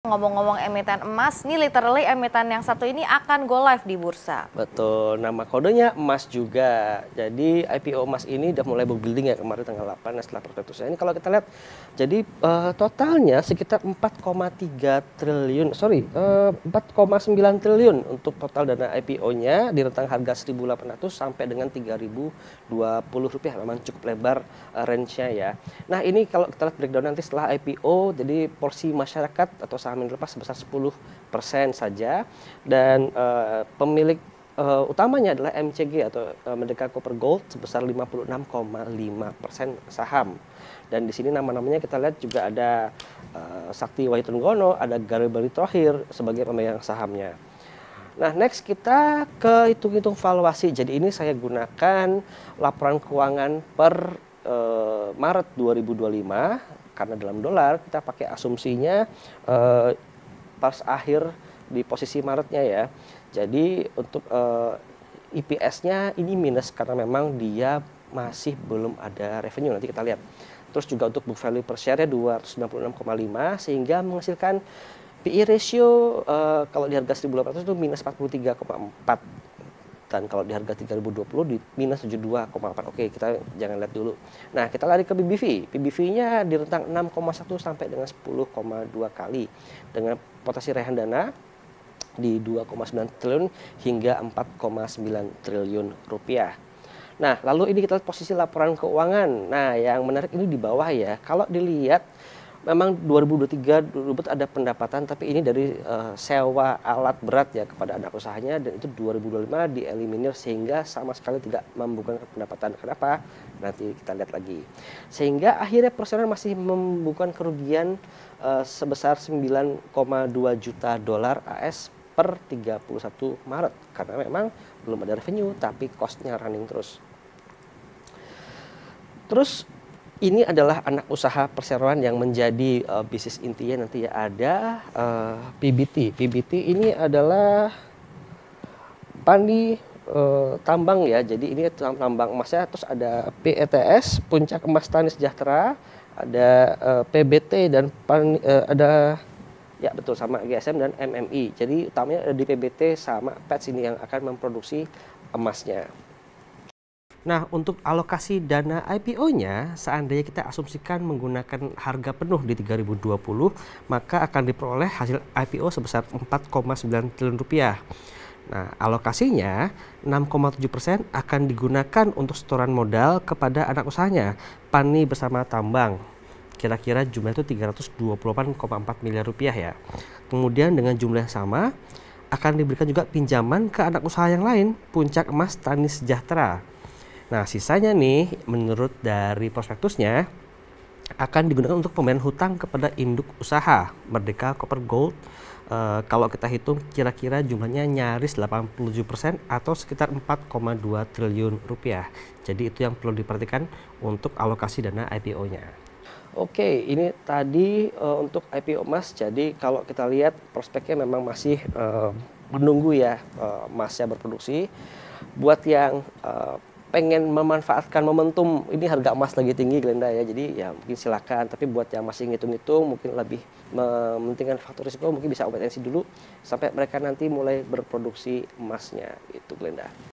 Ngomong-ngomong emiten emas, nih literally emiten yang satu ini akan go live di bursa. Betul, nama kodenya emas juga. Jadi IPO emas ini udah mulai berbuilding ya kemarin tanggal 8 setelah prospektusnya. Ini kalau kita lihat, jadi totalnya sekitar 4,3 triliun, 4,9 triliun untuk total dana IPO-nya di rentang harga 1.800 sampai dengan 3.020 rupiah. Memang cukup lebar range-nya ya. Nah ini kalau kita lihat breakdown nanti setelah IPO, jadi porsi masyarakat atau saham yang dilepas sebesar 10% saja, dan pemilik utamanya adalah MCG atau Merdeka Copper Gold sebesar 56,5% saham. Dan di sini nama-namanya kita lihat juga ada Sakti Wahidrenggono, ada Garibali Thohir sebagai pemegang sahamnya. Nah, next kita ke hitung-hitung valuasi. Jadi ini saya gunakan laporan keuangan per Maret 2025 karena dalam dolar kita pakai asumsinya pas akhir di posisi Maretnya ya. Jadi untuk EPS-nya ini minus karena memang dia masih belum ada revenue, nanti kita lihat. Terus juga untuk book value per share-nya 296,5 sehingga menghasilkan PE ratio kalau di harga 1.800 itu minus 43,4. Dan kalau di harga 3.020 di minus 72,4. Oke, kita jangan lihat dulu. Nah, kita lari ke PBV. PBV-nya di rentang 6,1 sampai dengan 10,2 kali dengan potensi rehan dana di 2,9 triliun hingga 4,9 triliun rupiah. Nah, lalu ini kita lihat posisi laporan keuangan. Nah, yang menarik ini di bawah ya. Kalau dilihat memang 2023 dulu ada pendapatan, tapi ini dari sewa alat berat ya kepada anak usahanya, dan itu 2025 dieliminir sehingga sama sekali tidak membukukan pendapatan. Kenapa? Nanti kita lihat lagi. Sehingga akhirnya perusahaan masih membukukan kerugian sebesar 9,2 juta dolar AS per 31 Maret karena memang belum ada revenue tapi cost-nya running terus. Terus ini adalah anak usaha perseroan yang menjadi bisnis intinya nanti ya, ada PBT. PBT ini adalah pandi tambang ya, jadi ini tambang emasnya. Terus ada PETS, Puncak Emas Tani Sejahtera, ada PBT dan ada ya betul sama GSM dan MMI. Jadi utamanya ada di PBT sama PETS ini yang akan memproduksi emasnya. Nah, untuk alokasi dana IPO-nya, seandainya kita asumsikan menggunakan harga penuh di 3.020, maka akan diperoleh hasil IPO sebesar 4,9 triliun rupiah. Nah, alokasinya 6,7% akan digunakan untuk setoran modal kepada anak usahanya, Pani bersama tambang. Kira-kira jumlah itu 328,4 miliar rupiah ya. Kemudian dengan jumlah yang sama, akan diberikan juga pinjaman ke anak usaha yang lain, Puncak Emas Tani Sejahtera. Nah, sisanya nih menurut dari prospektusnya akan digunakan untuk pemberian hutang kepada induk usaha Merdeka Copper Gold. Kalau kita hitung kira-kira jumlahnya nyaris 87% atau sekitar 4,2 triliun rupiah. Jadi itu yang perlu diperhatikan untuk alokasi dana IPO-nya. Oke, ini tadi untuk IPO emas. Jadi kalau kita lihat prospeknya memang masih menunggu ya emasnya berproduksi. Buat yang pengen memanfaatkan momentum ini harga emas lagi tinggi Glenda ya, jadi ya mungkin silakan. Tapi buat yang masih ngitung-ngitung mungkin lebih mementingkan faktor risiko, mungkin bisa wait and see dulu sampai mereka nanti mulai berproduksi emasnya itu Glenda.